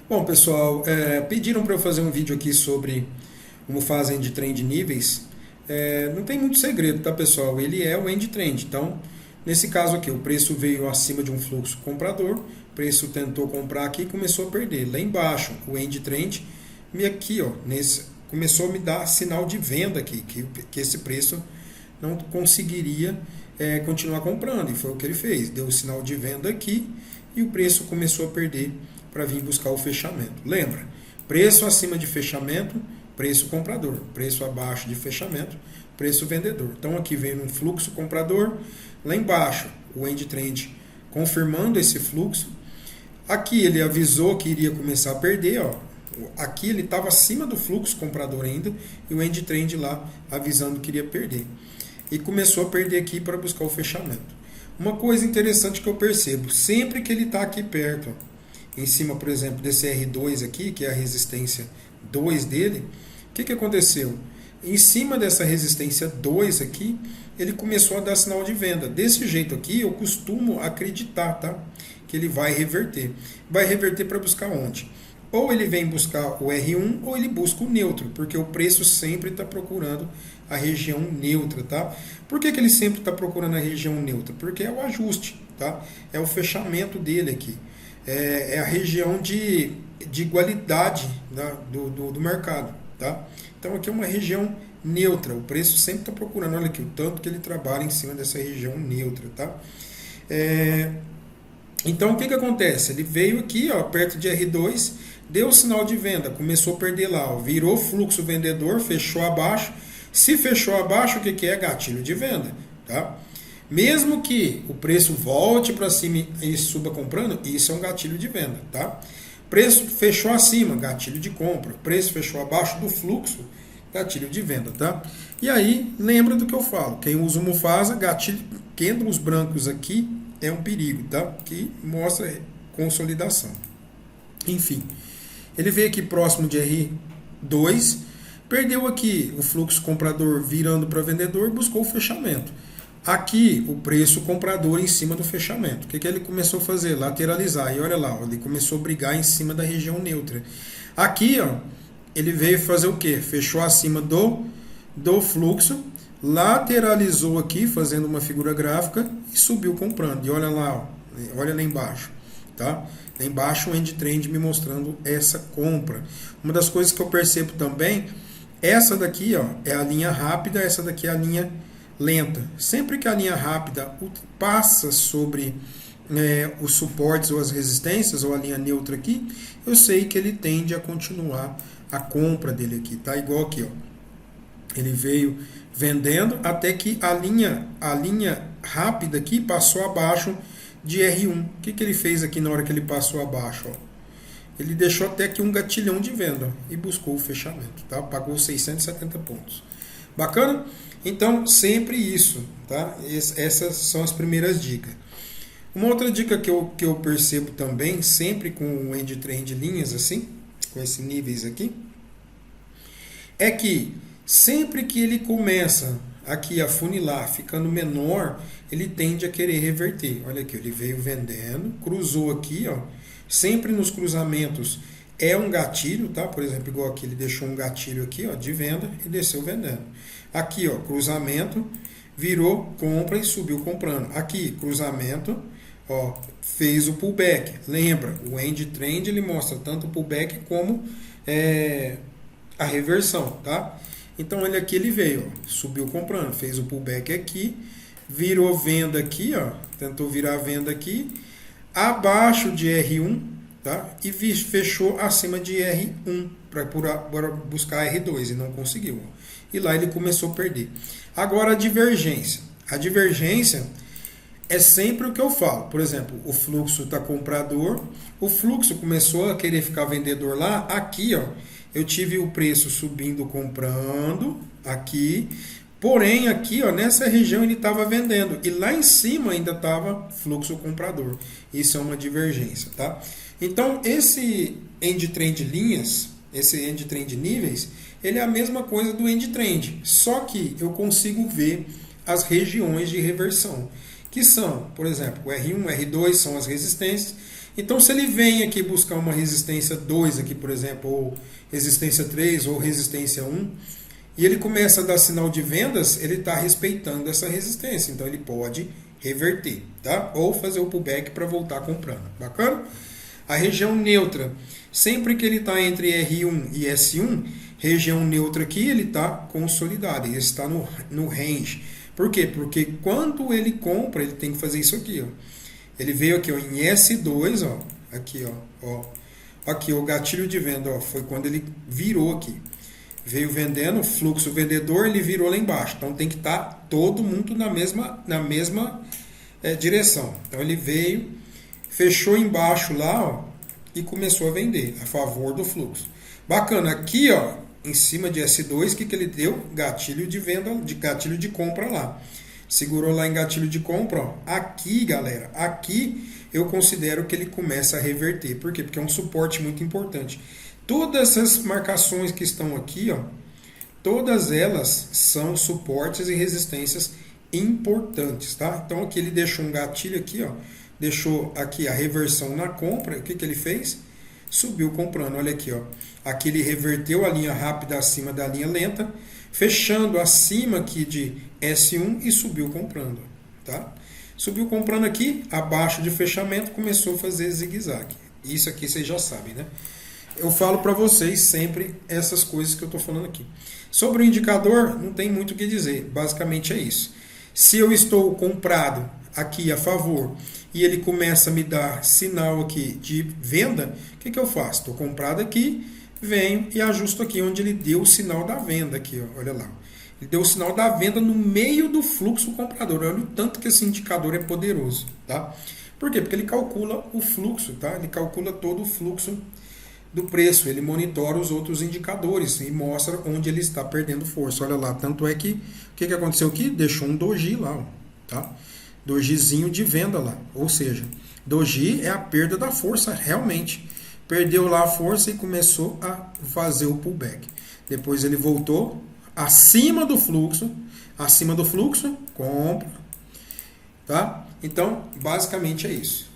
Bom, pessoal, pediram para eu fazer um vídeo aqui sobre como fazem de trend níveis. Não tem muito segredo, tá, pessoal? Ele é o end trend. Então, nesse caso aqui, o preço veio acima de um fluxo comprador, o preço tentou comprar aqui e começou a perder. Lá embaixo, o end trend, aqui, ó, começou a me dar sinal de venda aqui, que esse preço não conseguiria continuar comprando. E foi o que ele fez. Deu o sinal de venda aqui e o preço começou a perder para vir buscar o fechamento. Lembra? Preço acima de fechamento, preço comprador. Preço abaixo de fechamento, preço vendedor. Então aqui vem um fluxo comprador. Lá embaixo, o end trend confirmando esse fluxo. Aqui ele avisou que iria começar a perder, ó. Aqui ele estava acima do fluxo comprador ainda e o end trend lá avisando que iria perder. E começou a perder aqui para buscar o fechamento. Uma coisa interessante que eu percebo, sempre que ele está aqui perto, ó, em cima, por exemplo, desse R2 aqui, que é a resistência 2 dele, o que aconteceu? Em cima dessa resistência 2 aqui, ele começou a dar sinal de venda. Desse jeito aqui, eu costumo acreditar, tá? Que ele vai reverter. Vai reverter para buscar onde? Ou ele vem buscar o R1 ou ele busca o neutro, porque o preço sempre está procurando a região neutra, tá? Por que ele sempre está procurando a região neutra? Porque é o ajuste, tá? É o fechamento dele aqui. É a região de igualdade, tá? do mercado, tá? Então aqui é uma região neutra, o preço sempre está procurando, olha aqui, o tanto que ele trabalha em cima dessa região neutra, tá? Então o que acontece? Ele veio aqui, ó, perto de R2, deu o sinal de venda, começou a perder lá, ó, virou fluxo vendedor, fechou abaixo. Se fechou abaixo, o que é? Gatilho de venda, tá? Mesmo que o preço volte para cima e suba comprando, isso é um gatilho de venda, tá? Preço fechou acima, gatilho de compra. Preço fechou abaixo do fluxo, gatilho de venda, tá? E aí, lembra do que eu falo. Quem usa o Mufasa, gatilho, candles brancos aqui é um perigo, tá? Que mostra consolidação. Enfim, ele veio aqui próximo de R2, perdeu aqui o fluxo comprador virando para vendedor, buscou o fechamento. Aqui, o preço comprador em cima do fechamento. O que ele começou a fazer? Lateralizar. E olha lá, ele começou a brigar em cima da região neutra. Aqui, ó, ele veio fazer o quê? Fechou acima do fluxo, lateralizou aqui, fazendo uma figura gráfica, e subiu comprando. E olha lá, ó, olha lá embaixo. Tá? Lá embaixo o end trend me mostrando essa compra. Uma das coisas que eu percebo também, essa daqui, ó, é a linha rápida, essa daqui é a linha lenta. Sempre que a linha rápida passa sobre os suportes ou as resistências, ou a linha neutra aqui, eu sei que ele tende a continuar a compra dele aqui, tá? Igual aqui, ó. Ele veio vendendo até que a linha rápida aqui passou abaixo de R1. O que ele fez aqui na hora que ele passou abaixo? Ó? Ele deixou até aqui um gatilhão de venda, ó, e buscou o fechamento, tá? Pagou 670 pontos. Bacana? Então, sempre isso, tá? Essas são as primeiras dicas. Uma outra dica que eu percebo também, sempre com o end trend linhas assim, com esses níveis aqui, é que sempre que ele começa aqui a funilar, ficando menor, ele tende a querer reverter. Olha aqui, ele veio vendendo, cruzou aqui, ó. Sempre nos cruzamentos é um gatilho, tá? Por exemplo, igual aqui, ele deixou um gatilho aqui, ó, de venda e desceu vendendo. Aqui, ó, cruzamento, virou compra e subiu comprando. Aqui, cruzamento, ó, fez o pullback. Lembra, o end trend ele mostra tanto o pullback como a reversão, tá? Então ele aqui ele veio, ó, subiu comprando, fez o pullback aqui, virou venda aqui, ó, tentou virar venda aqui, abaixo de R1, tá? E fechou acima de R1 para buscar R2 e não conseguiu. Ó. E lá ele começou a perder. Agora a divergência. A divergência é sempre o que eu falo. Por exemplo, o fluxo está comprador, o fluxo começou a querer ficar vendedor lá, aqui, ó, eu tive o preço subindo comprando, aqui, porém aqui, ó, nessa região ele estava vendendo, e lá em cima ainda estava fluxo comprador. Isso é uma divergência, tá? Então, esse end trend linhas, esse end trend níveis, ele é a mesma coisa do end trend, só que eu consigo ver as regiões de reversão, que são, por exemplo, o R1, R2 são as resistências, Então, se ele vem aqui buscar uma resistência 2 aqui, por exemplo, ou resistência 3 ou resistência 1, e ele começa a dar sinal de vendas, ele está respeitando essa resistência. Então, ele pode reverter, tá? Ou fazer o pullback para voltar comprando. Bacana? A região neutra, sempre que ele está entre R1 e S1, região neutra aqui, ele está consolidado, ele está no range. Por quê? Porque quando ele compra, ele tem que fazer isso aqui, ó. Ele veio aqui, ó, em S2, ó, aqui, ó, aqui o gatilho de venda, ó, foi quando ele virou aqui. Veio vendendo, fluxo vendedor, ele virou lá embaixo. Então tem que estar todo mundo na mesma direção. Então ele veio, fechou embaixo lá, ó, e começou a vender a favor do fluxo. Bacana, aqui, ó, em cima de S2, o que ele deu? Gatilho de venda, gatilho de compra lá. Segurou lá em gatilho de compra, ó. Aqui, galera, aqui eu considero que ele começa a reverter. Por quê? Porque é um suporte muito importante. Todas essas marcações que estão aqui, ó, todas elas são suportes e resistências importantes, tá? Então aqui ele deixou um gatilho aqui, ó, deixou aqui a reversão na compra. O que ele fez? Subiu comprando, olha aqui, ó. Aqui ele reverteu a linha rápida acima da linha lenta, fechando acima aqui de S1 e subiu comprando, tá? Subiu comprando aqui, abaixo de fechamento, começou a fazer zigue-zague. Isso aqui vocês já sabem, né? Eu falo para vocês sempre essas coisas que eu estou falando aqui. Sobre o indicador, não tem muito o que dizer. Basicamente é isso. Se eu estou comprado aqui a favor e ele começa a me dar sinal aqui de venda, o que eu faço? Estou comprado aqui, venho e ajusto aqui onde ele deu o sinal da venda aqui, ó, olha lá. Ele deu o sinal da venda no meio do fluxo comprador. Olha o tanto que esse indicador é poderoso, tá? Por quê? Porque ele calcula o fluxo, tá? Ele calcula todo o fluxo do preço, ele monitora os outros indicadores e mostra onde ele está perdendo força. Olha lá, tanto é que o que aconteceu aqui? Deixou um doji lá, ó, tá? Dojizinho de venda lá, ou seja, doji é a perda da força realmente. Perdeu lá a força e começou a fazer o pullback. Depois ele voltou acima do fluxo, compra, tá? Então, basicamente é isso.